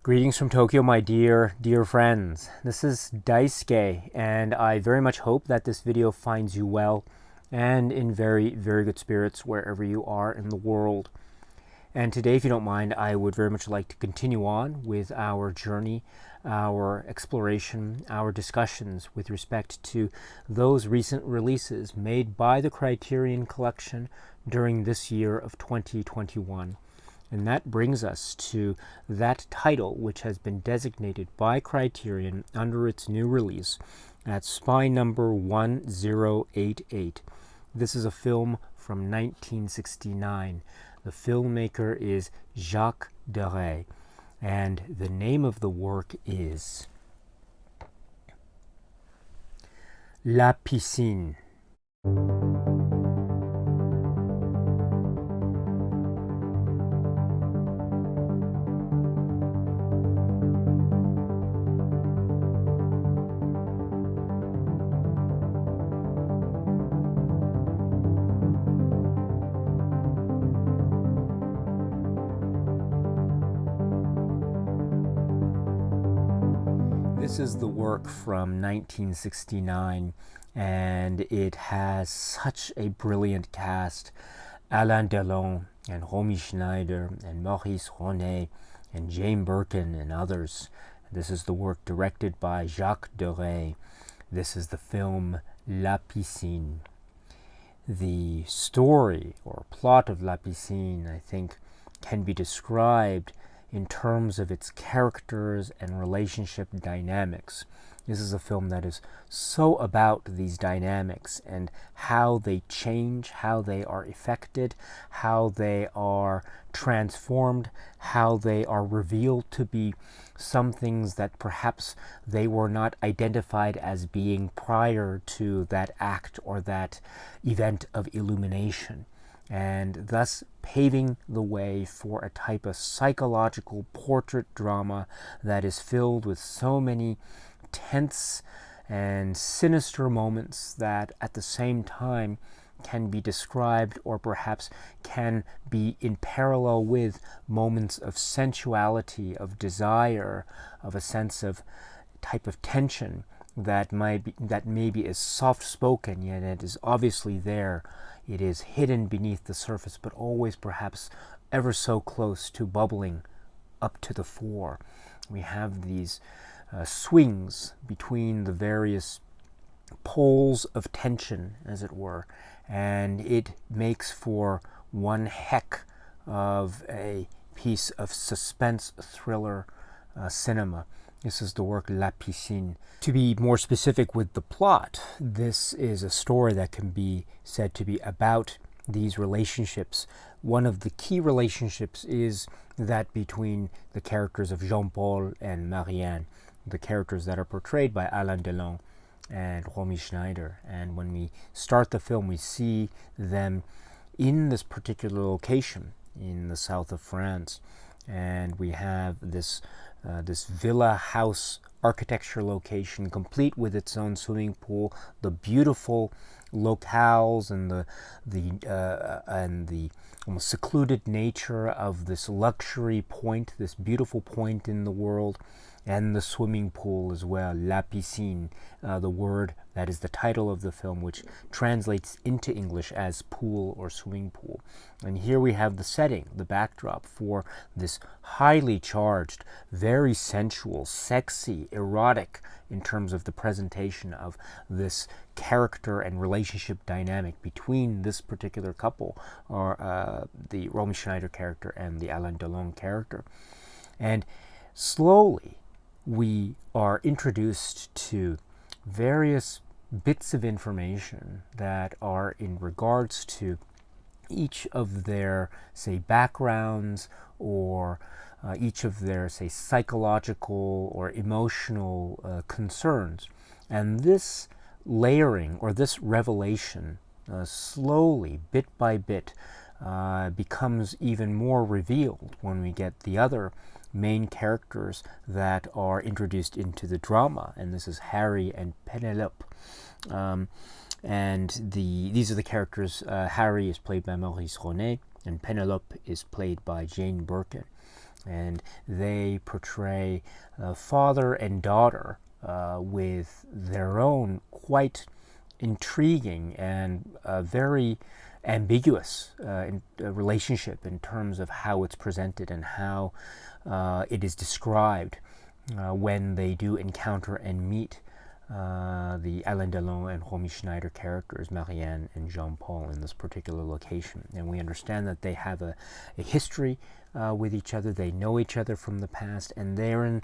Greetings from Tokyo, my dear friends. This is Daisuke, and I very much hope that this video finds you well and in very good spirits wherever you are in the world. And today, if you don't mind, I would very much like to continue on with our journey, our exploration, our discussions with respect to those recent releases made by the Criterion Collection during this year of 2021. And that brings us to that title, which has been designated by Criterion under its new release at spy number 1088. This is a film from 1969. The filmmaker is Jacques Deray, and the name of the work is La Piscine. This is the work from 1969, and it has such a brilliant cast. Alain Delon and Romy Schneider and Maurice Ronet and Jane Birkin and others. This is the work directed by Jacques Deray. This is the film La Piscine. The story or plot of La Piscine, I think, can be described in terms of its characters and relationship dynamics. This is a film that is so about these dynamics and how they change, how they are effected, how they are transformed, how they are revealed to be some things that perhaps they were not identified as being prior to that act or that event of illumination, and thus paving the way for a type of psychological portrait drama that is filled with so many tense and sinister moments that at the same time can be described or perhaps can be in parallel with moments of sensuality, of desire, of a sense of type of tension that maybe is soft-spoken, yet it is obviously there. It is hidden beneath the surface, but always perhaps ever so close to bubbling up to the fore. We have these swings between the various poles of tension, as it were, and it makes for one heck of a piece of suspense thriller cinema. This is the work La Piscine. To be more specific with the plot, this is a story that can be said to be about these relationships. One of the key relationships is that between the characters of Jean-Paul and Marianne, the characters that are portrayed by Alain Delon and Romy Schneider. And when we start the film, we see them in this particular location in the south of France. And we have this villa house architecture location, complete with its own swimming pool, the beautiful locales and the almost secluded nature of this luxury point, this beautiful point in the world, and the swimming pool as well, La Piscine, the word that is the title of the film, which translates into English as pool or swimming pool. And here we have the setting, the backdrop for this highly charged, very sensual, sexy, erotic in terms of the presentation of this character and relationship dynamic between this particular couple, or the Romy Schneider character and the Alain Delon character. And slowly we are introduced to various bits of information that are in regards to each of their, say, backgrounds, or each of their, say, psychological or emotional concerns. And this layering or this revelation slowly, bit by bit, becomes even more revealed when we get the other main characters that are introduced into the drama, and this is Harry and Penelope. And these are the characters. Harry is played by Maurice Ronet, and Penelope is played by Jane Birkin. and they portray father and daughter with their own quite intriguing and very ambiguous relationship in terms of how it's presented and how it is described when they do encounter and meet the Alain Delon and Romy Schneider characters, Marianne and Jean-Paul, in this particular location. And we understand that they have a history with each other, they know each other from the past, and therein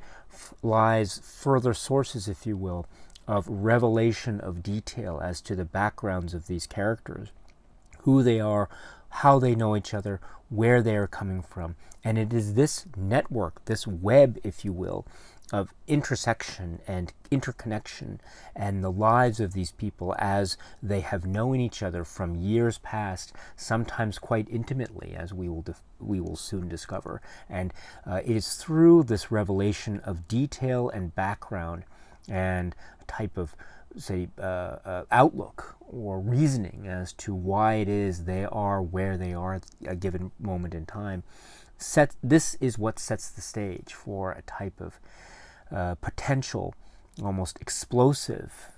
lies further sources, if you will, of revelation of detail as to the backgrounds of these characters, who they are, how they know each other, where they are coming from. And it is this network, this web, if you will, of intersection and interconnection and the lives of these people as they have known each other from years past, sometimes quite intimately, as we will soon discover. And it is through this revelation of detail and background and a type of, say, outlook or reasoning as to why it is they are where they are at a given moment in time. This is what sets the stage for a type of potential, almost explosive,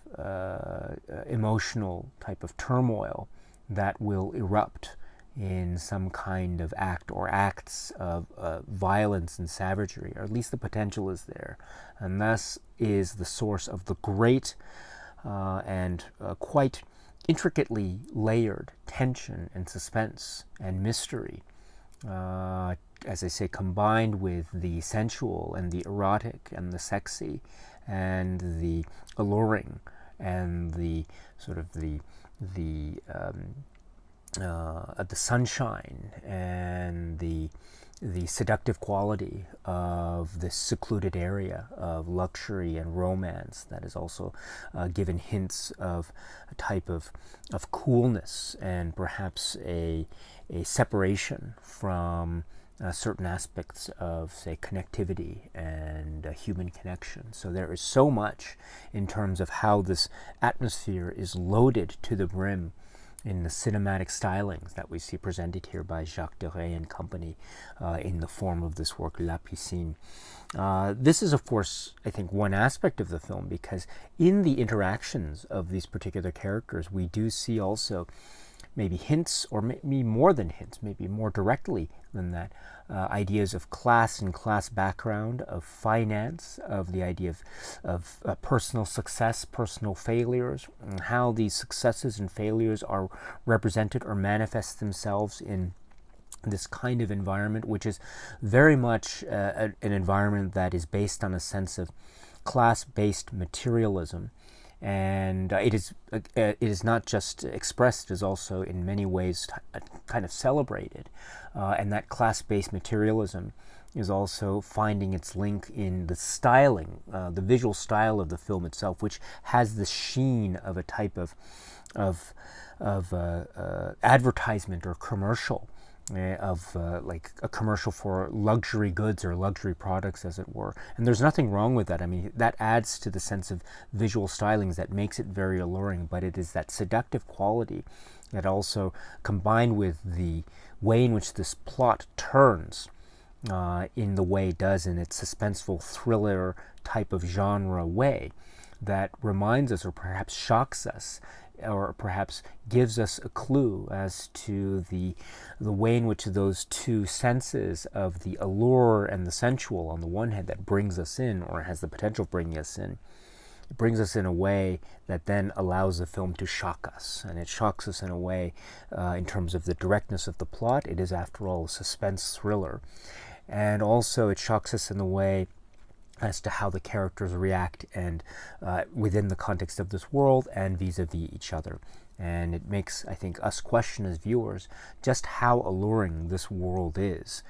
emotional type of turmoil that will erupt in some kind of act or acts of violence and savagery, or at least the potential is there. And thus is the source of the great and quite intricately layered tension and suspense and mystery, as I say, combined with the sensual and the erotic and the sexy and the alluring and the sort of the sunshine and the seductive quality of this secluded area of luxury and romance that is also given hints of a type of coolness and perhaps a separation from certain aspects of, say, connectivity and human connection. So there is so much in terms of how this atmosphere is loaded to the brim in the cinematic stylings that we see presented here by Jacques Deray and company in the form of this work, La Piscine. This is, of course, I think, one aspect of the film, because in the interactions of these particular characters, we do see also maybe hints, or maybe more than hints, maybe more directly than that, ideas of class and class background, of finance, of the idea of personal success, personal failures, and how these successes and failures are represented or manifest themselves in this kind of environment, which is very much an environment that is based on a sense of class-based materialism. And it is not just expressed, it is also in many ways kind of celebrated. And that class-based materialism is also finding its link in the styling, the visual style of the film itself, which has the sheen of a type of advertisement or commercial, like a commercial for luxury goods or luxury products, as it were. And there's nothing wrong with that. I mean, that adds to the sense of visual stylings that makes it very alluring, but it is that seductive quality that also, combined with the way in which this plot turns in the way it does in its suspenseful thriller type of genre way, that reminds us, or perhaps shocks us, or perhaps gives us a clue as to the way in which those two senses of the allure and the sensual on the one hand that brings us in, or has the potential of bringing us in, it brings us in a way that then allows the film to shock us. And it shocks us in a way in terms of the directness of the plot. It is, after all, a suspense thriller. And also it shocks us in the way as to how the characters react and within the context of this world and vis-a-vis each other. And it makes, I think, us question as viewers just how alluring this world is.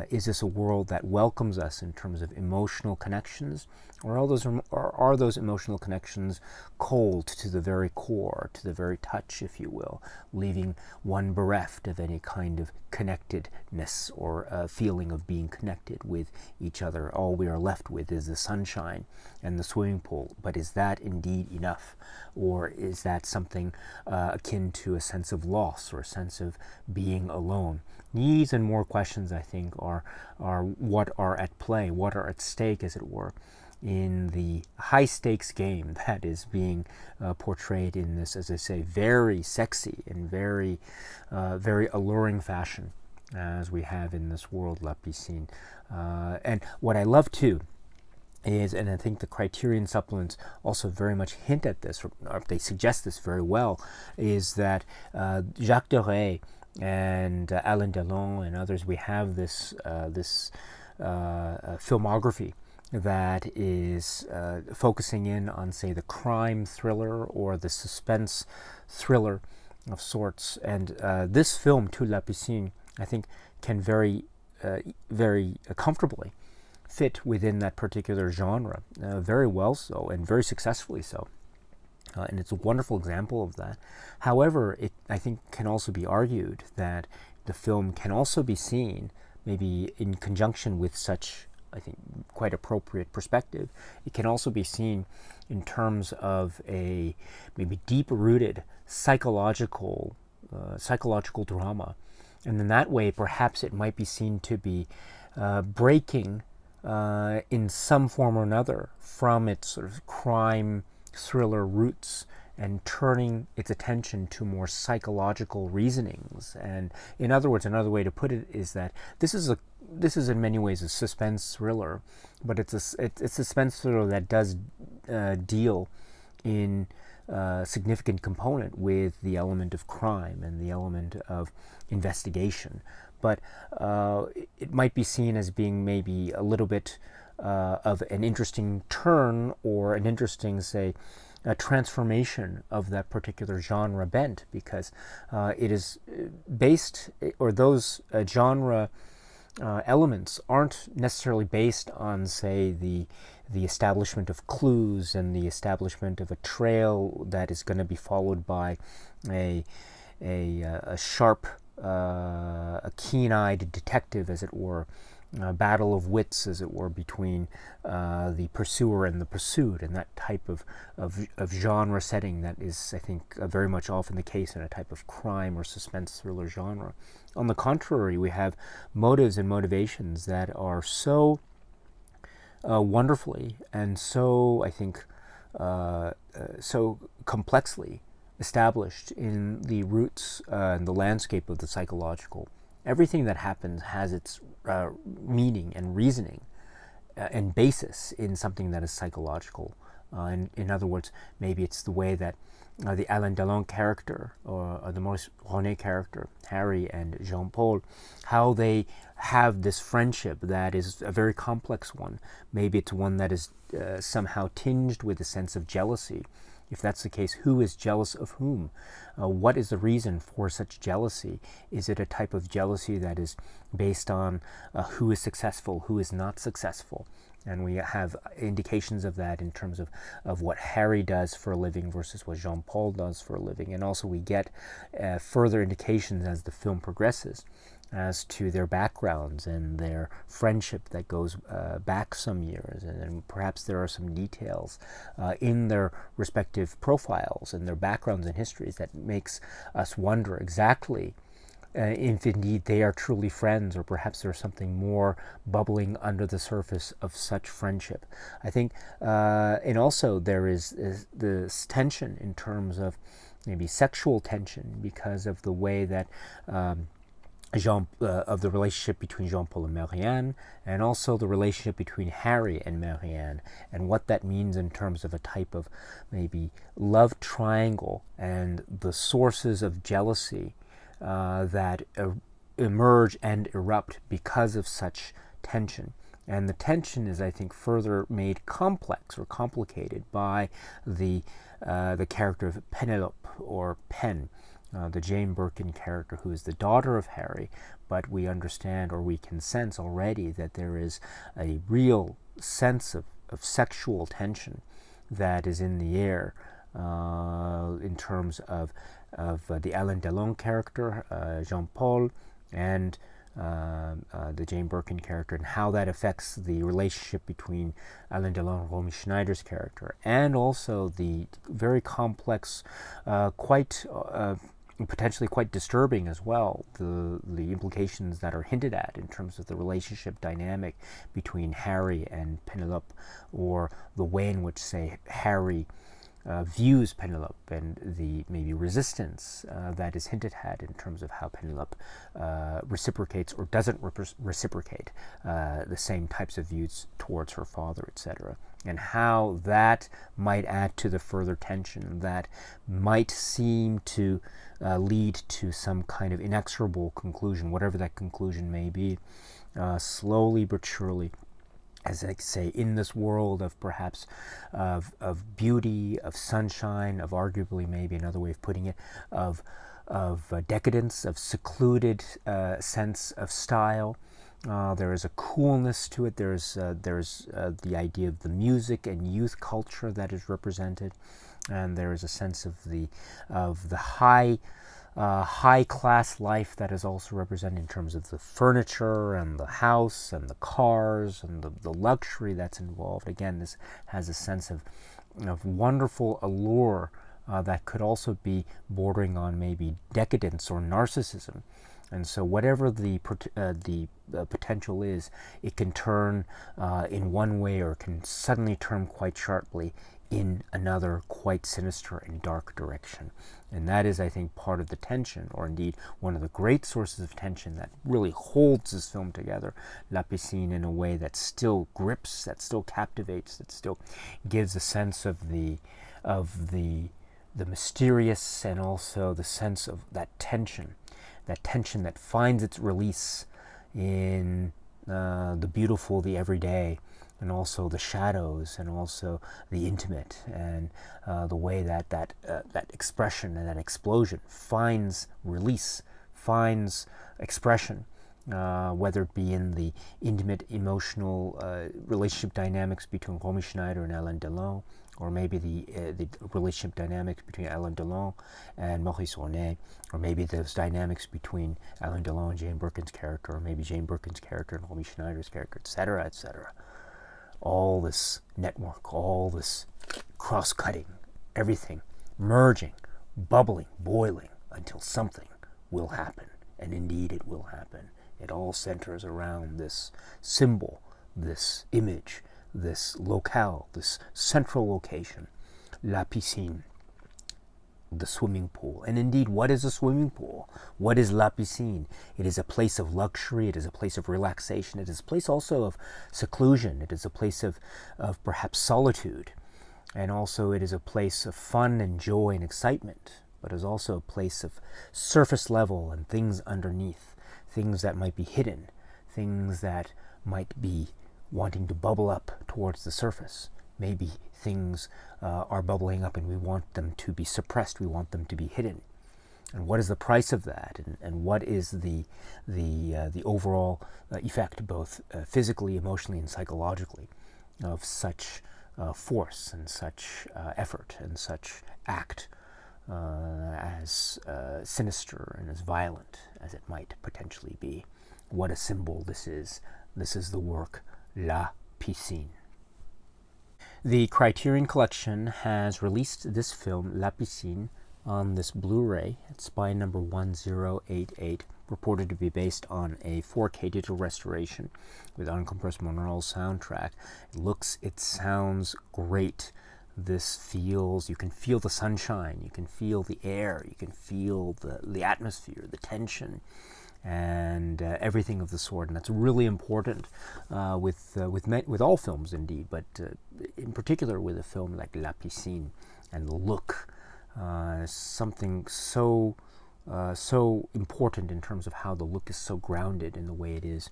Is this a world that welcomes us in terms of emotional connections, or are those emotional connections cold to the very core, to the very touch, if you will, leaving one bereft of any kind of connectedness or a feeling of being connected with each other? All we are left with is the sunshine and the swimming pool. But is that indeed enough? Or is that something akin to a sense of loss or a sense of being alone? These and more questions, I think, are what are at play, what are at stake, as it were, in the high-stakes game that is being portrayed in this, as I say, very sexy and very alluring fashion, as we have in this world, La Piscine. And what I love, too, is, and I think the Criterion supplements also very much hint at this, or they suggest this very well, is that Jacques Deray and Alain Delon and others, we have this filmography that is focusing in on, say, the crime thriller or the suspense thriller of sorts. And this film, To La Piscine, I think can very comfortably fit within that particular genre, very well so, and very successfully so. And it's a wonderful example of that. However, it, I think, can also be argued that the film can also be seen maybe in conjunction with such, I think, quite appropriate perspective. It can also be seen in terms of a maybe deep-rooted psychological drama. And in that way, perhaps it might be seen to be breaking in some form or another from its sort of crime thriller roots and turning its attention to more psychological reasonings. And in other words, another way to put it is that this is in many ways a suspense thriller, but it's a suspense thriller that does deal in significant component with the element of crime and the element of investigation. But it might be seen as being maybe a little bit of an interesting turn or an interesting, say, a transformation of that particular genre bent, because it is based, or those genre elements aren't necessarily based on, say, the establishment of clues and the establishment of a trail that is going to be followed by a sharp, a keen-eyed detective, as it were, a battle of wits, as it were, between the pursuer and the pursued, and that type of genre setting that is, I think, very much often the case in a type of crime or suspense thriller genre. On the contrary, we have motives and motivations that are so wonderfully and so, I think, so complexly established in the roots and the landscape of the psychological. Everything that happens has its meaning and reasoning and basis in something that is psychological. In other words, maybe it's the way that the Alain Delon character or the Maurice René character, Harry and Jean-Paul, how they have this friendship that is a very complex one. Maybe it's one that is somehow tinged with a sense of jealousy. If that's the case, who is jealous of whom? What is the reason for such jealousy? Is it a type of jealousy that is based on who is successful, who is not successful? And we have indications of that in terms of what Harry does for a living versus what Jean-Paul does for a living. And also we get further indications as the film progresses as to their backgrounds and their friendship that goes back some years. And perhaps there are some details in their respective profiles and their backgrounds and histories that makes us wonder exactly if indeed they are truly friends, or perhaps there's something more bubbling under the surface of such friendship. I think, and also there is this tension in terms of maybe sexual tension because of the way that of the relationship between Jean-Paul and Marianne, and also the relationship between Harry and Marianne, and what that means in terms of a type of maybe love triangle and the sources of jealousy that emerge and erupt because of such tension. And the tension is, I think, further made complex or complicated by the character of Penelope, or Pen, the Jane Birkin character, who is the daughter of Harry, but we understand, or we can sense already, that there is a real sense of sexual tension that is in the air in terms of the Alain Delon character, Jean-Paul, and the Jane Birkin character, and how that affects the relationship between Alain Delon and Romy Schneider's character, and also the very complex, quite potentially quite disturbing as well, the implications that are hinted at in terms of the relationship dynamic between Harry and Penelope, or the way in which, say, Harry views Penelope, and the maybe resistance that is hinted at in terms of how Penelope reciprocates or doesn't reciprocate the same types of views towards her father, etc., and how that might add to the further tension that might seem to lead to some kind of inexorable conclusion, whatever that conclusion may be, slowly but surely. As I say, in this world of perhaps of beauty, of sunshine, of arguably maybe another way of putting it, of decadence, of secluded sense of style. There is a coolness to it. There's the idea of the music and youth culture that is represented, and there is a sense of the high class life that is also represented in terms of the furniture and the house and the cars and the luxury that's involved. Again, this has a sense of wonderful allure that could also be bordering on maybe decadence or narcissism. And so whatever the potential is, it can turn in one way, or can suddenly turn quite sharply in another quite sinister and dark direction. And that is, I think, part of the tension, or indeed one of the great sources of tension that really holds this film together, La Piscine, in a way that still grips, that still captivates, that still gives a sense of the mysterious, and also the sense of that tension that finds its release in the beautiful, the everyday, and also the shadows, and also the intimate, and the way that expression and that explosion finds release, finds expression, whether it be in the intimate, emotional relationship dynamics between Romy Schneider and Alain Delon, or maybe the relationship dynamics between Alain Delon and Maurice Ronet, or maybe those dynamics between Alain Delon and Jane Birkin's character, or maybe Jane Birkin's character and Romy Schneider's character, etc., etc. All this network, all this cross-cutting, everything merging, bubbling, boiling, until something will happen. And indeed it will happen. It all centers around this symbol, this image, this locale, this central location, La Piscine, the swimming pool. And indeed, what is a swimming pool? What is La Piscine? It is a place of luxury, it is a place of relaxation, it is a place also of seclusion, it is a place of perhaps solitude, and also it is a place of fun and joy and excitement, but is also a place of surface level and things underneath, things that might be hidden, things that might be wanting to bubble up towards the surface. Maybe things are bubbling up and we want them to be suppressed, we want them to be hidden. And what is the price of that? And what is the overall effect, both physically, emotionally, and psychologically, of such force and such effort and such act, as sinister and as violent as it might potentially be? What a symbol this is. This is the work La Piscine. The Criterion Collection has released this film, La Piscine, on this Blu-ray. It's by number 1088, purported to be based on a 4K digital restoration with uncompressed monaural soundtrack. It sounds great. This feels, you can feel the sunshine, you can feel the air, you can feel the atmosphere, the tension, and everything of the sort. And that's really important with all films indeed, but in particular with a film like La Piscine. And the look, something so important in terms of how the look is so grounded in the way it is,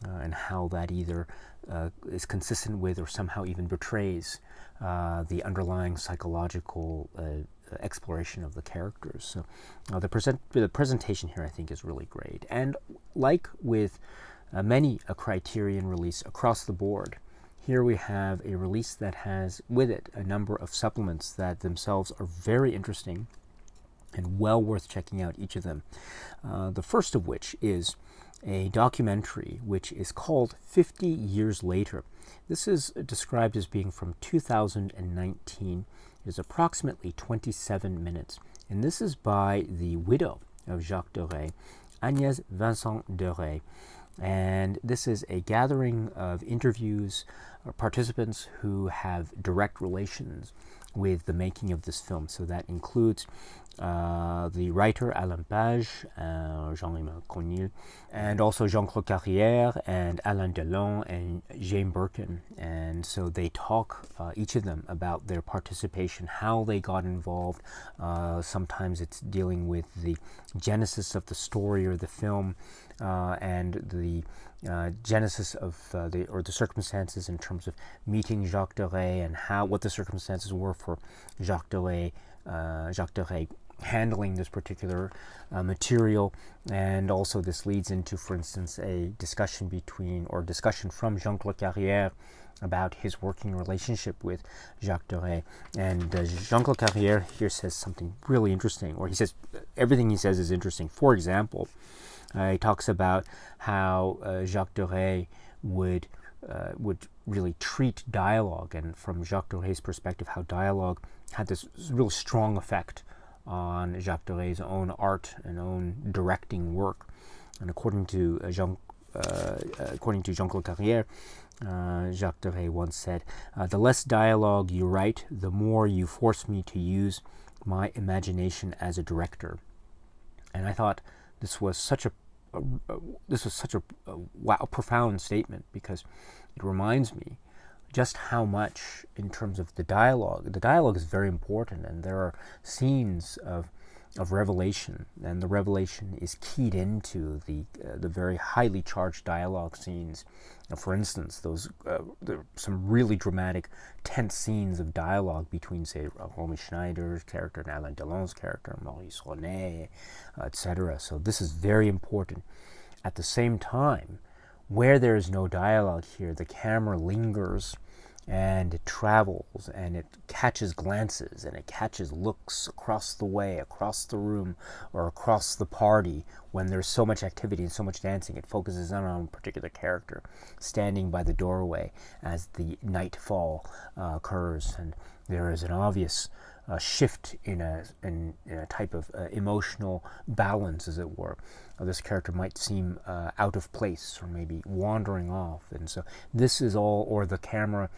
and how that either is consistent with or somehow even betrays the underlying psychological exploration of the characters. So the presentation here, I think, is really great. And like with many a Criterion release across the board, here we have a release that has with it a number of supplements that themselves are very interesting and well worth checking out, each of them. The first of which is a documentary which is called 50 Years Later. This is described as being from 2019. It is approximately 27 minutes. And this is by the widow of Jacques Deray, Agnès Vincent Deray. And this is a gathering of interviews or participants who have direct relations with the making of this film. So that includes the writer Alain Page, Jean-Emmanuel Conil, and also Jean-Claude Carrière and Alain Delon and Jane Birkin. And so they talk, each of them, about their participation, how they got involved. Sometimes it's dealing with the genesis of the story or the film, and the genesis of the circumstances in terms of meeting Jacques Deray and what the circumstances were for Jacques Deray handling this particular material. And also this leads into, for instance, a discussion from Jean-Claude Carrière about his working relationship with Jacques Deray. And Jean-Claude Carrière here says something really interesting, or he says everything he says is interesting. For example, he talks about how Jacques Deray would really treat dialogue, and from Jacques Deray's perspective, how dialogue had this real strong effect on Jacques Deray's own art and own directing work. And according to Jean-Claude Carrière, Jacques Deray once said, "The less dialogue you write, the more you force me to use my imagination as a director." And I thought this was such a profound statement, because it reminds me just how much, in terms of the dialogue is very important, and there are scenes of revelation, and the revelation is keyed into the very highly charged dialogue scenes. For instance, there are some really dramatic, tense scenes of dialogue between, say, Romy Schneider's character and Alain Delon's character, Maurice Ronet, etc. So this is very important. At the same time, where there is no dialogue here, the camera lingers and it travels and it catches glances and it catches looks across the way, across the room, or across the party. When there's so much activity and so much dancing, it focuses on a particular character standing by the doorway as the nightfall occurs, and there is an obvious shift in a type of emotional balance, as it were. This character might seem out of place or maybe wandering off, and so this is all, or the camera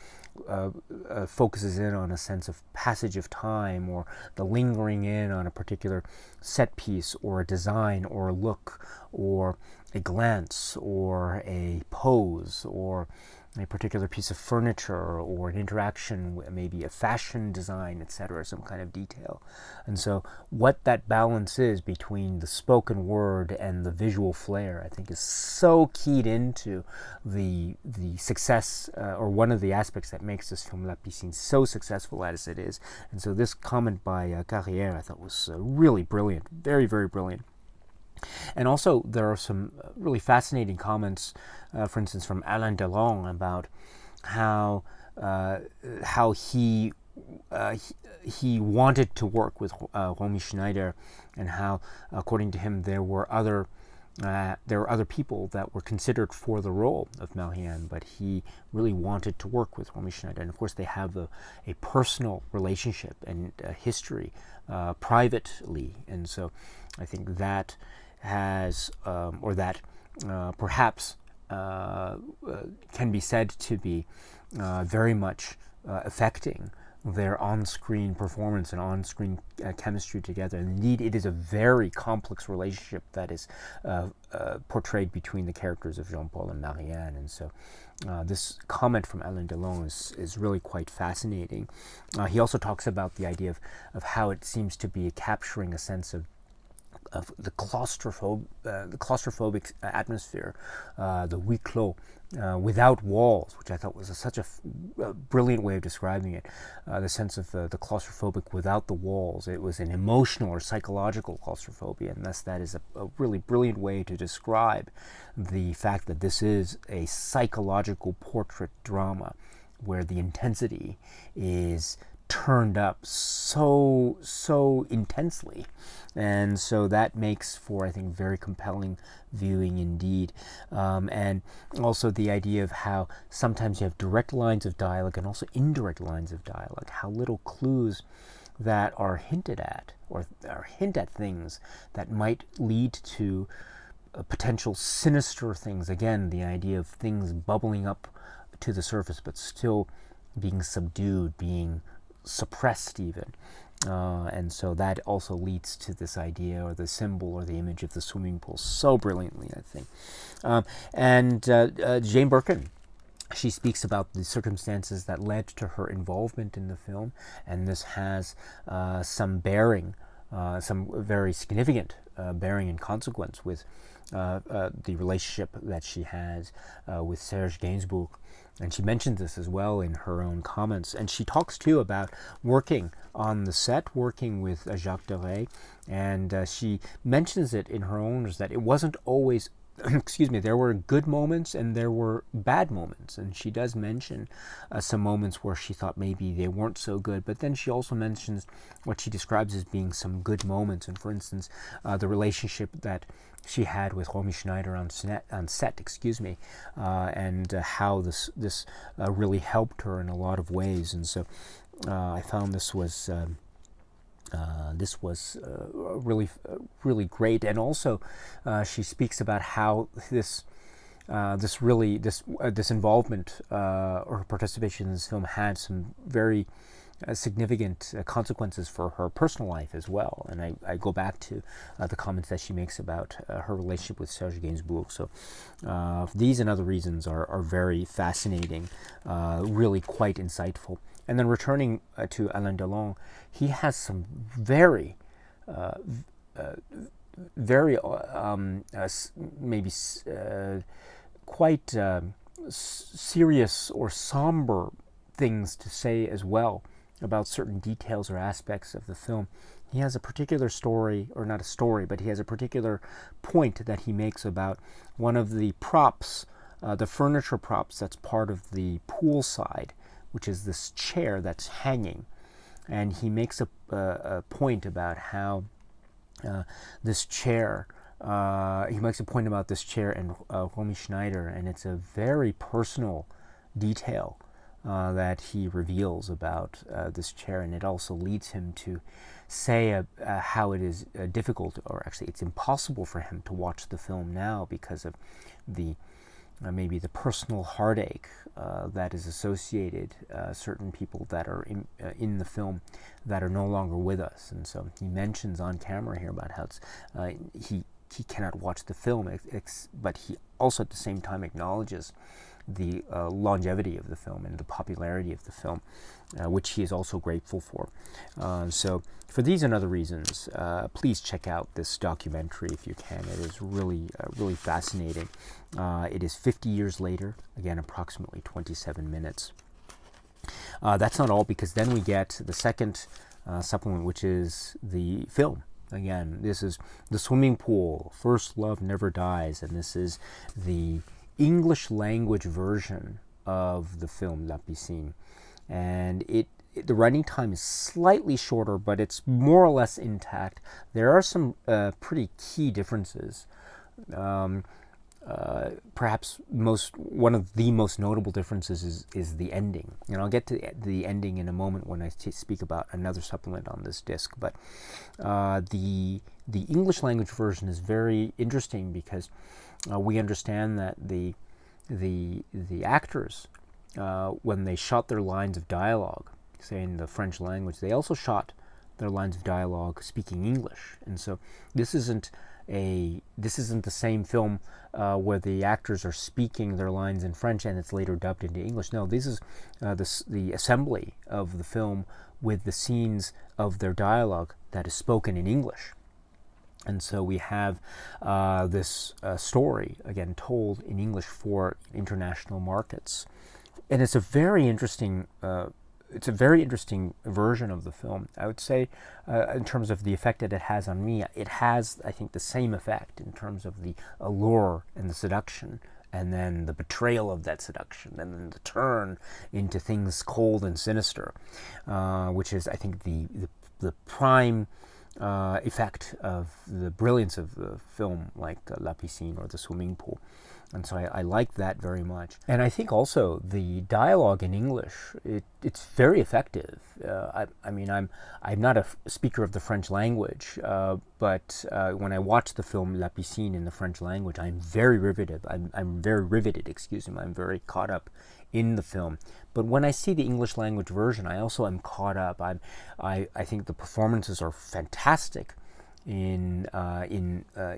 focuses in on a sense of passage of time, or the lingering in on a particular set piece or a design or a look or a glance or a pose or a particular piece of furniture or an interaction, maybe a fashion design, etc., some kind of detail. And so what that balance is between the spoken word and the visual flair, I think, is so keyed into the success, or one of the aspects that makes this film La Piscine so successful as it is. And so this comment by Carrière, I thought, was really brilliant, very, very brilliant. And also, there are some really fascinating comments, for instance, from Alain Delon about how he wanted to work with Romy Schneider, and how, according to him, there were other people that were considered for the role of Marianne, but he really wanted to work with Romy Schneider. And of course, they have a personal relationship and a history privately, and so I think that has, perhaps can be said to be very much affecting their on-screen performance and on-screen chemistry together. Indeed, it is a very complex relationship that is portrayed between the characters of Jean-Paul and Marianne. And so this comment from Alain Delon is really quite fascinating. He also talks about the idea of how it seems to be capturing a sense of the claustrophobic atmosphere, the huis clos, without walls, which I thought was such a brilliant way of describing it. The sense of the claustrophobic without the walls. It was an emotional or psychological claustrophobia, and thus that is a really brilliant way to describe the fact that this is a psychological portrait drama, where the intensity is turned up so intensely, and so that makes for, I think, very compelling viewing indeed. And also the idea of how sometimes you have direct lines of dialogue and also indirect lines of dialogue, how little clues that are hinted at or hint at things that might lead to potential sinister things. Again, the idea of things bubbling up to the surface but still being subdued, being suppressed even. And so that also leads to this idea or the symbol or the image of the swimming pool so brilliantly, I think. Jane Birkin, she speaks about the circumstances that led to her involvement in the film, and this has some bearing, some very significant bearing and consequence with the relationship that she has with Serge Gainsbourg. And she mentions this as well in her own comments. And she talks too about working on the set, working with Jacques Deray, and she mentions it in her own words that it wasn't always excuse me, there were good moments and there were bad moments. And she does mention some moments where she thought maybe they weren't so good, but then she also mentions what she describes as being some good moments. And for instance, the relationship that she had with Romy Schneider on set, and how this really helped her in a lot of ways. And so I found this was really great. And also she speaks about how this involvement or participation in this film had some very significant consequences for her personal life as well. And I go back to the comments that she makes about her relationship with Serge Gainsbourg. So these and other reasons are very fascinating, really quite insightful. And then returning to Alain Delon, he has some very quite serious or somber things to say as well about certain details or aspects of the film. He has a particular story, or not a story, but he has a particular point that he makes about one of the props, the furniture props that's part of the pool side, which is this chair that's hanging. And he makes a point about how this chair, he makes a point about this chair and Romy Schneider, and it's a very personal detail that he reveals about this chair, and it also leads him to say how it is difficult, or actually it's impossible for him to watch the film now because of the maybe the personal heartache that is associated, certain people that are in the film that are no longer with us. And so he mentions on camera here about how it's, he cannot watch the film, but he also at the same time acknowledges the longevity of the film and the popularity of the film, which he is also grateful for. So for these and other reasons, please check out this documentary if you can. It is really, really fascinating. It is 50 years later, again, approximately 27 minutes. That's not all, because then we get the second supplement, which is the film. Again, this is The Swimming Pool, First Love Never Dies, and this is the English language version of the film La Piscine. And the running time is slightly shorter, but it's more or less intact. There are some pretty key differences. Perhaps one of the most notable differences is the ending. And I'll get to the ending in a moment when I speak about another supplement on this disc. But the English language version is very interesting because we understand that the actors, when they shot their lines of dialogue, say in the French language, they also shot their lines of dialogue speaking English. And so this isn't the same film where the actors are speaking their lines in French and it's later dubbed into English. No, this is the assembly of the film with the scenes of their dialogue that is spoken in English. And so we have this story, again, told in English for international markets. And it's a very interesting version of the film. I would say, in terms of the effect that it has on me, it has, I think, the same effect in terms of the allure and the seduction, and then the betrayal of that seduction, and then the turn into things cold and sinister, which is, I think, the prime effect of the brilliance of the film, like La Piscine or The Swimming Pool. And so I like that very much. And I think also the dialogue in English, it's very effective. I mean, I'm not a speaker of the French language, but when I watch the film La Piscine in the French language, I'm very riveted. I'm very riveted, excuse me. I'm very caught up in the film. But when I see the English language version, I also am caught up. I think the performances are fantastic in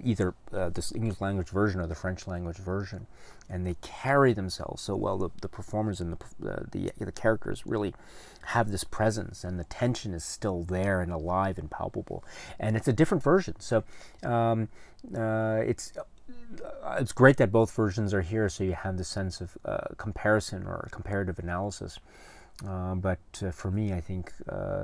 either this English language version or the French language version, and they carry themselves so well. The performers and the characters really have this presence, and the tension is still there and alive and palpable. And it's a different version, so it's great that both versions are here, so you have the sense of comparison or comparative analysis. But for me, I think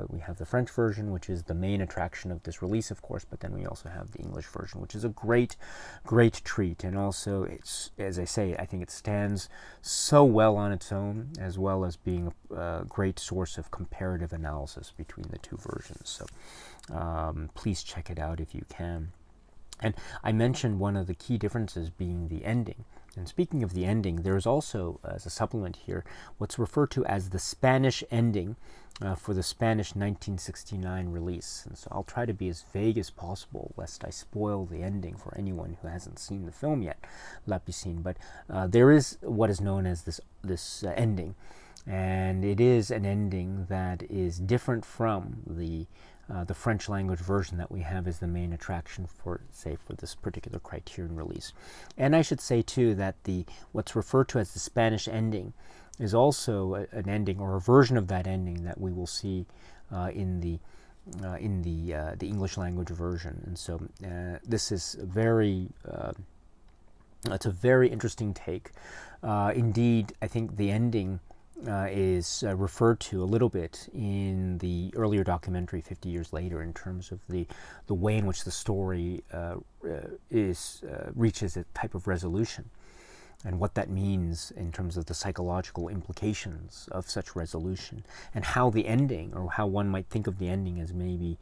we have the French version, which is the main attraction of this release, of course, but then we also have the English version, which is a great, great treat. And also, it's, as I say, I think it stands so well on its own, as well as being a great source of comparative analysis between the two versions. So please check it out if you can. And I mentioned one of the key differences being the ending. And speaking of the ending, there's also, as a supplement here, what's referred to as the Spanish ending for the Spanish 1969 release. And so I'll try to be as vague as possible, lest I spoil the ending for anyone who hasn't seen the film yet, La Piscine. But there is what is known as this ending. And it is an ending that is different from the French language version that we have as the main attraction for, say, for this particular Criterion release. And I should say too that what's referred to as the Spanish ending is also an ending or a version of that ending that we will see in the English language version. And so this is it's a very interesting take. Indeed, I think the ending is referred to a little bit in the earlier documentary 50 years later, in terms of the way in which the story reaches a type of resolution, and what that means in terms of the psychological implications of such resolution, and how the ending, or how one might think of the ending as maybe,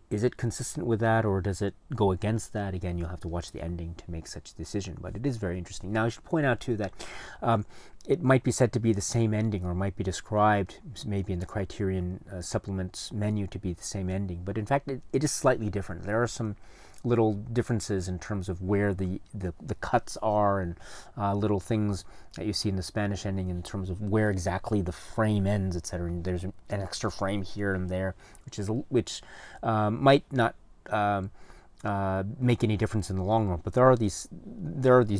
is it consistent with that, or does it go against that? Again, you'll have to watch the ending to make such a decision, but it is very interesting. Now, I should point out too that it might be said to be the same ending, or might be described maybe in the Criterion supplements menu to be the same ending, but in fact it is slightly different. There are some little differences in terms of where the cuts are, and little things that you see in the Spanish ending in terms of where exactly the frame ends, etc. And there's an extra frame here and there, which might not make any difference in the long run, but there are these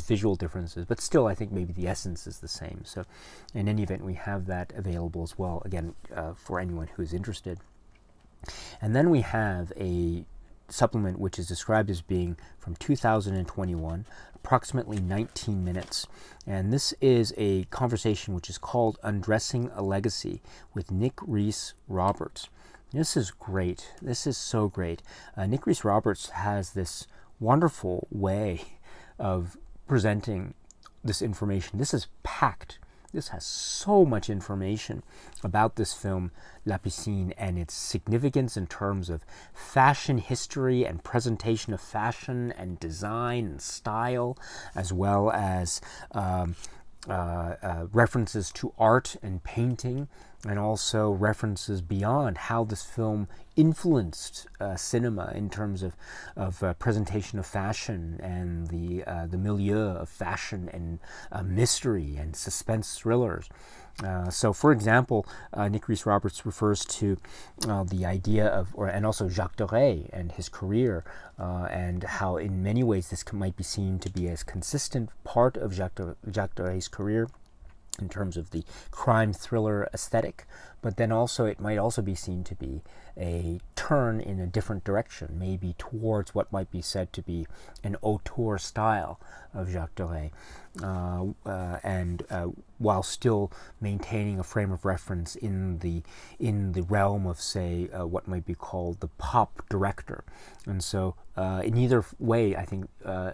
visual differences. But still, I think maybe the essence is the same. So, in any event, we have that available as well. Again, for anyone who is interested. And then we have a supplement which is described as being from 2021, approximately 19 minutes. And this is a conversation which is called Undressing a Legacy with Nick Reese-Roberts. This is great. This is so great. Nick Reese-Roberts has this wonderful way of presenting this information. This is packed. This has so much information about this film, La Piscine, and its significance in terms of fashion history and presentation of fashion and design and style, as well as references to art and painting, and also references beyond how this film influenced cinema in terms of presentation of fashion and the milieu of fashion and mystery and suspense thrillers. So, for example, Nick Reese-Roberts refers to the idea of, and also Jacques Deray and his career, and how in many ways this might be seen to be a consistent part of Jacques Deray's career in terms of the crime thriller aesthetic, but then also it might also be seen to be a turn in a different direction, maybe towards what might be said to be an auteur style of Jacques Deray, and while still maintaining a frame of reference in the realm of, say, what might be called the pop director. And so in either way, I think,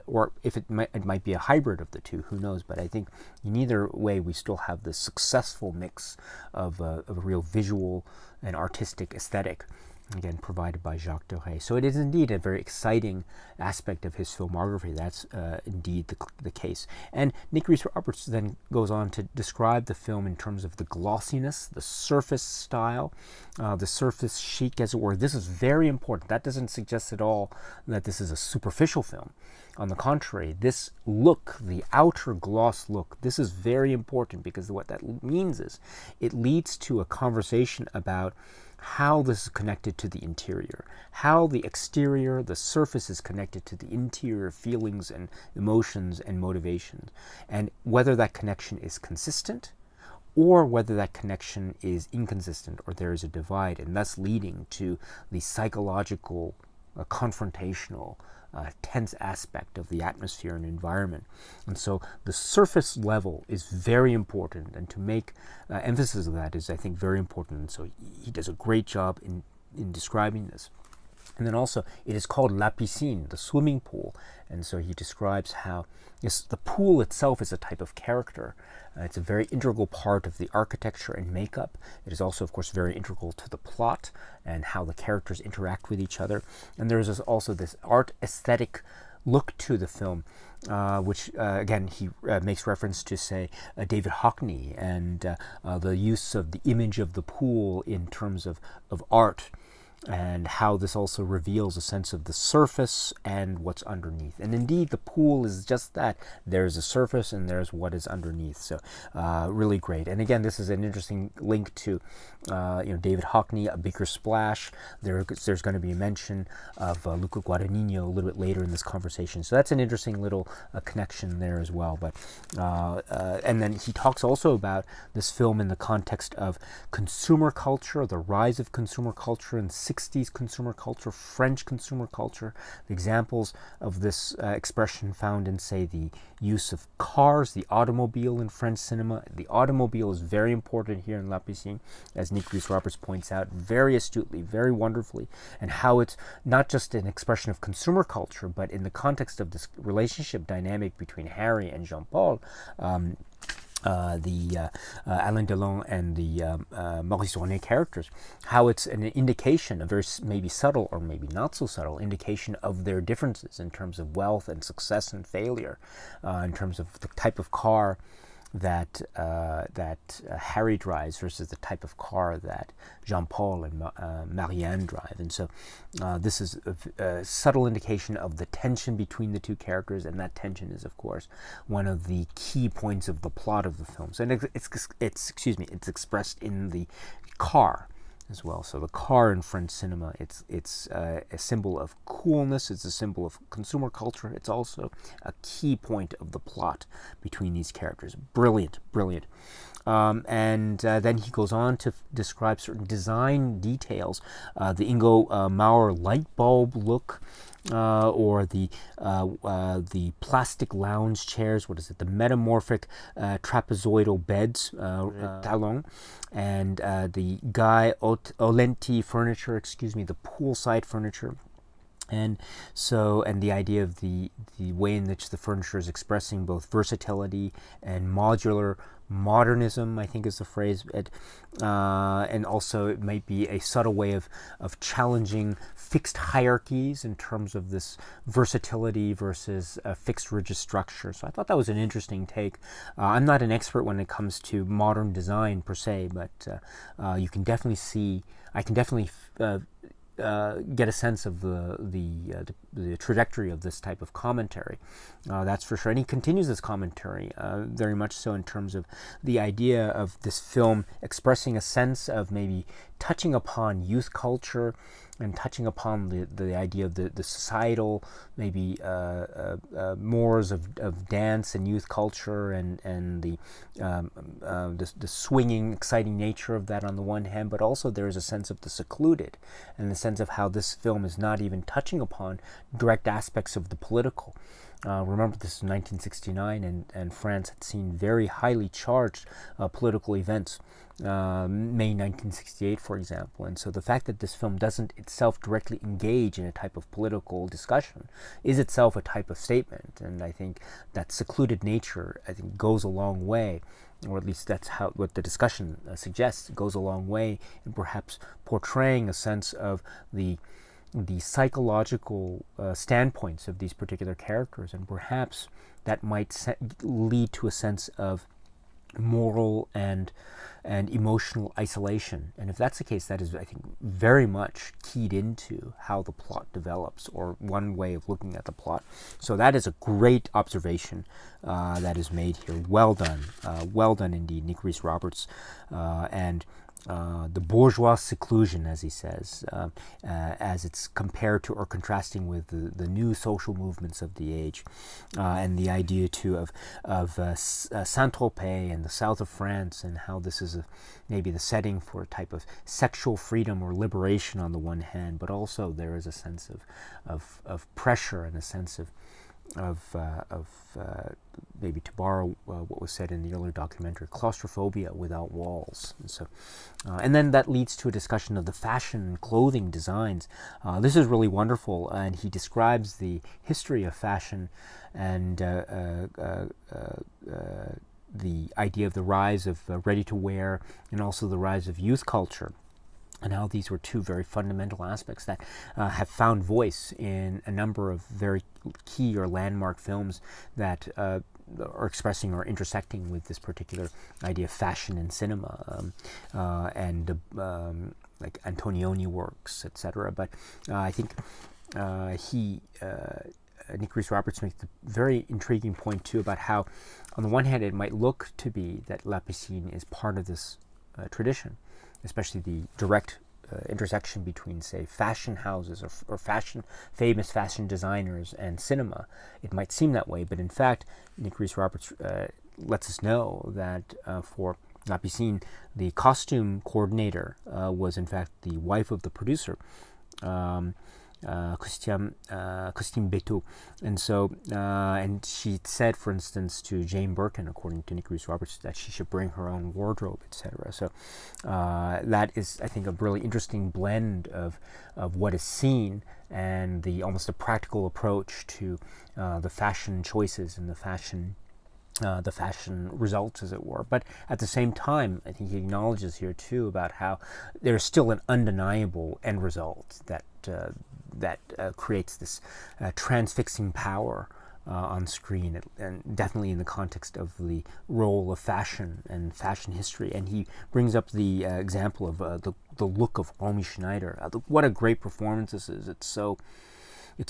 or if it might be a hybrid of the two, who knows, but I think in either way we still have this successful mix of a real visual and artistic aesthetic again provided by Jacques Deray. So it is indeed a very exciting aspect of his filmography. That's indeed the case. And Nick Rhys-Roberts then goes on to describe the film in terms of the glossiness, the surface style, the surface chic, as it were. This is very important. That doesn't suggest at all that this is a superficial film. On the contrary, this look, the outer gloss look, this is very important, because what that means is it leads to a conversation about how this is connected to the interior, how the exterior, the surface, is connected to the interior feelings and emotions and motivations, and whether that connection is consistent or whether that connection is inconsistent, or there is a divide, and thus leading to the psychological, confrontational, tense aspect of the atmosphere and environment. And so the surface level is very important, and to make emphasis of that is, I think, very important. And so he does a great job in describing this. And then also, it is called La Piscine, the swimming pool. And so he describes how the pool itself is a type of character. It's a very integral part of the architecture and makeup. It is also, of course, very integral to the plot and how the characters interact with each other. And there's also this art aesthetic look to the film, which, again, he makes reference to, say, David Hockney, and the use of the image of the pool in terms of art, and how this also reveals a sense of the surface and what's underneath. And indeed, the pool is just that. There's a surface and there's what is underneath. So really great. And again, this is an interesting link to David Hockney, A Bigger Splash. There's going to be a mention of Luca Guadagnino a little bit later in this conversation. So that's an interesting little connection there as well. But and then he talks also about this film in the context of consumer culture, the rise of consumer culture and 60s consumer culture, French consumer culture. The examples of this expression found in, say, the use of cars, the automobile in French cinema. The automobile is very important here in La Piscine, as Nick Rhys-Roberts points out very astutely, very wonderfully, and how it's not just an expression of consumer culture, but in the context of this relationship dynamic between Harry and Jean-Paul, the Alain Delon and the Maurice René characters, how it's an indication, a very maybe subtle or maybe not so subtle indication of their differences in terms of wealth and success and failure, in terms of the type of car that Harry drives versus the type of car that Jean-Paul and Marianne drive. And so this is a subtle indication of the tension between the two characters, and that tension is, of course, one of the key points of the plot of the film. So it's expressed in the car as well. So the car in French cinema, it's a symbol of coolness, it's a symbol of consumer culture, it's also a key point of the plot between these characters. Brilliant. And then he goes on to describe certain design details, the Ingo Mauer light bulb look, or the plastic lounge chairs. What is it? The metamorphic trapezoidal beds, talon, and the Guy Olenti furniture. The poolside furniture. And the idea of the way in which the furniture is expressing both versatility and modular modernism, I think is the phrase, and also it might be a subtle way of challenging fixed hierarchies in terms of this versatility versus a fixed rigid structure. So I thought that was an interesting take. I'm not an expert when it comes to modern design per se, but you can definitely see, I can definitely get a sense of the trajectory of this type of commentary. That's for sure. And he continues this commentary very much so in terms of the idea of this film expressing a sense of maybe touching upon youth culture and touching upon the idea of the societal maybe mores of dance and youth culture and the swinging, exciting nature of that on the one hand, but also there is a sense of the secluded and the sense of how this film is not even touching upon direct aspects of the political. Remember, this is 1969, and France had seen very highly charged political events. May 1968, for example. And so the fact that this film doesn't itself directly engage in a type of political discussion is itself a type of statement. And I think that secluded nature, I think, goes a long way, or at least that's what the discussion suggests, goes a long way in perhaps portraying a sense of the psychological standpoints of these particular characters, and perhaps that might lead to a sense of moral and emotional isolation. And if that's the case, that is, I think, very much keyed into how the plot develops, or one way of looking at the plot. So that is a great observation that is made here. Well done indeed, Nick Rhys-Roberts, and the bourgeois seclusion, as he says, as it's compared to or contrasting with the new social movements of the age, and the idea too of Saint-Tropez and the south of France, and how this is maybe the setting for a type of sexual freedom or liberation on the one hand, but also there is a sense of pressure and a sense of maybe, to borrow what was said in the earlier documentary, claustrophobia without walls. And so, and then that leads to a discussion of the fashion and clothing designs. This is really wonderful, and he describes the history of fashion and the idea of the rise of ready-to-wear, and also the rise of youth culture, and how these were two very fundamental aspects that have found voice in a number of very key or landmark films that are expressing or intersecting with this particular idea of fashion in cinema, and like Antonioni works, etc. But I think Nick Rhys-Roberts makes a very intriguing point too about how, on the one hand, it might look to be that La Piscine is part of this tradition, especially the direct intersection between, say, fashion houses or famous fashion designers and cinema. It might seem that way, but in fact, Nick Rhys-Roberts lets us know that for La Piscine, the costume coordinator was in fact the wife of the producer, Christine Beto. And so, and she said, for instance, to Jane Birkin, according to Nick Rhys-Roberts, that she should bring her own wardrobe, etc. So that is, I think, a really interesting blend of what is seen and the almost a practical approach to the fashion choices and the fashion results, as it were. But at the same time, I think he acknowledges here too about how there's still an undeniable end result that creates this transfixing power on screen, and definitely in the context of the role of fashion and fashion history. And he brings up the example of the look of Romy Schneider. What a great performance this is. It's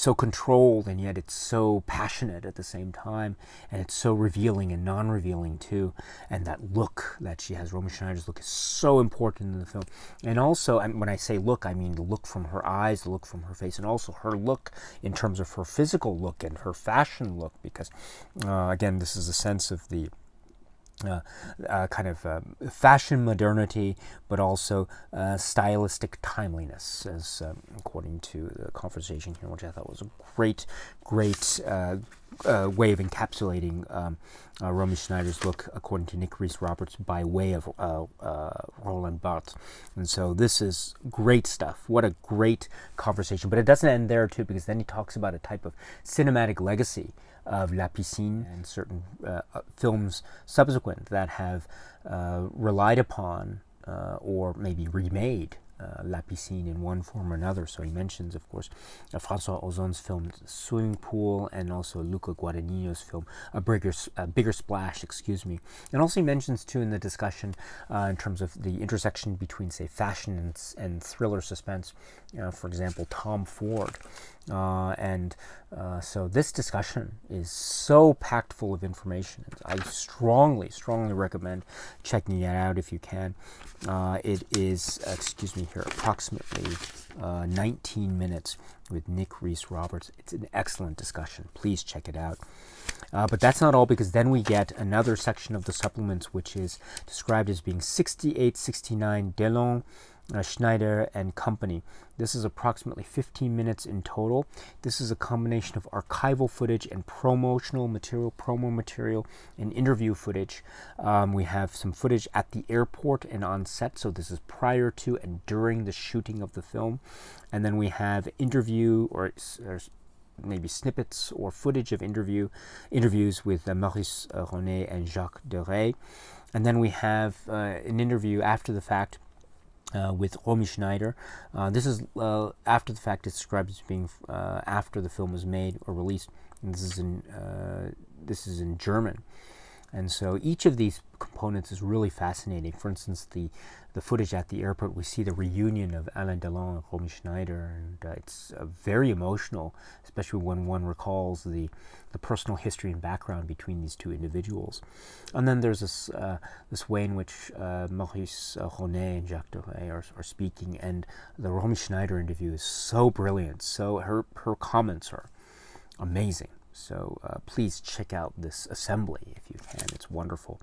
so controlled, and yet it's so passionate at the same time, and it's so revealing and non-revealing too. And that look that she has, Romy Schneider's look, is so important in the film. And also, when I say look, I mean the look from her eyes, the look from her face, and also her look in terms of her physical look and her fashion look, because again, this is a sense of the kind of fashion modernity, but also stylistic timeliness, as according to the conversation here, which I thought was a great way of encapsulating Romy Schneider's look, according to Nick Rhys-Roberts, by way of Roland Barthes. And so this is great stuff. What a great conversation. But it doesn't end there, too, because then he talks about a type of cinematic legacy of La Piscine and certain films subsequent that have relied upon or maybe remade La Piscine in one form or another. So he mentions, of course, François Ozon's film Swimming Pool, and also Luca Guadagnino's film A Bigger Splash, And also he mentions, too, in the discussion in terms of the intersection between, say, fashion and thriller suspense, for example, Tom Ford. So this discussion is so packed full of information. I strongly recommend checking it out if you can. It is, approximately 19 minutes with Nick Rhys-Roberts. It's an excellent discussion. Please check it out. But that's not all, because then we get another section of the supplements, which is described as being 68-69 Delon, Schneider and Company. This is approximately 15 minutes in total. This is a combination of archival footage and promotional material, promo material, and interview footage. We have some footage at the airport and on set, so this is prior to and during the shooting of the film. And then we have interview or maybe snippets or footage of interviews with Maurice Ronet and Jacques Deray. And then we have an interview after the fact with Romy Schneider. This is after the fact. It's described as being after the film was made or released. And this is in German. And so each of these components is really fascinating. For instance, the footage at the airport, we see the reunion of Alain Delon and Romy Schneider, and it's very emotional, especially when one recalls the personal history and background between these two individuals. And then there's this way in which Maurice Ronet and Jacques Deray are speaking, and the Romy Schneider interview is so brilliant. So her comments are amazing. So please check out this assembly if you can. It's wonderful.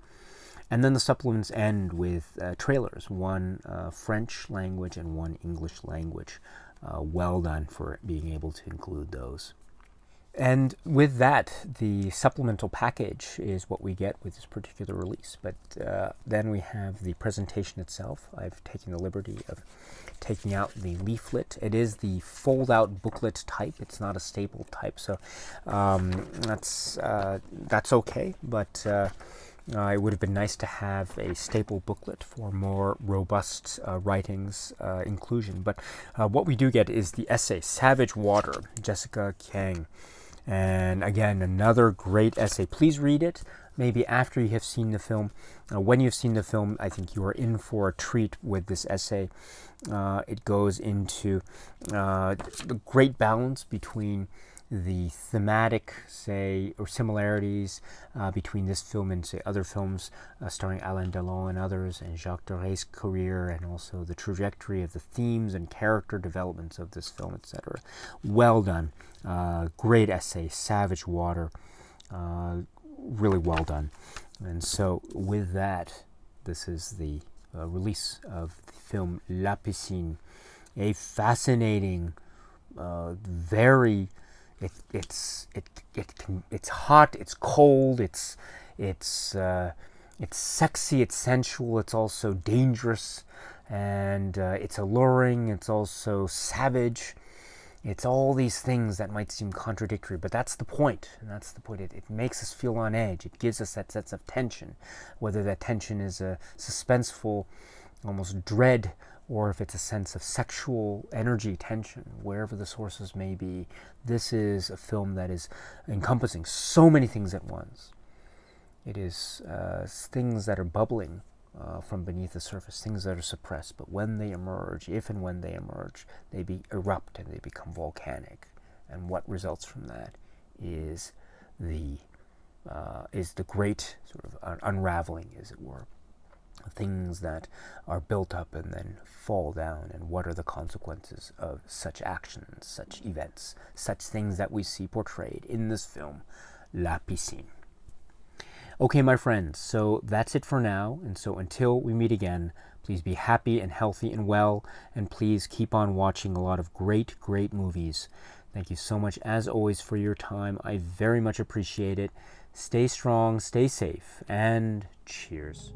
And then the supplements end with trailers, one French language and one English language. Well done for being able to include those. And with that, the supplemental package is what we get with this particular release. But then we have the presentation itself. I've taken the liberty of taking out the leaflet. It is the fold-out booklet type. It's not a staple type, so that's okay. But it would have been nice to have a staple booklet for more robust writings inclusion. But what we do get is the essay, Savage Water, Jessica Kiang. And again, another great essay. Please read it, maybe after you have seen the film. When you've seen the film, I think you are in for a treat with this essay. It goes into the great balance between the thematic, say, or similarities between this film and, say, other films starring Alain Delon and others, and Jacques Deray's career, and also the trajectory of the themes and character developments of this film, etc. Well done. Great essay, Savage Water. Really well done. And so with that, this is the release of the film La Piscine. A fascinating, very... It's hot, it's cold, it's sexy, it's sensual, it's also dangerous, and it's alluring, it's also savage. It's all these things that might seem contradictory, but that's the point. And that's the point. It makes us feel on edge. It gives us that sense of tension, whether that tension is a suspenseful, almost dread, or if it's a sense of sexual energy tension, wherever the sources may be. This is a film that is encompassing so many things at once. It is things that are bubbling from beneath the surface, things that are suppressed, but when they emerge, if and when they emerge, they erupt and they become volcanic. And what results from that is the great sort of unraveling, as it were. Things that are built up and then fall down, and what are the consequences of such actions, such events, such things that we see portrayed in this film, La Piscine. Okay, my friends, so that's it for now, and so until we meet again, please be happy and healthy and well, and please keep on watching a lot of great, great movies. Thank you so much, as always, for your time. I very much appreciate it. Stay strong, stay safe, and cheers.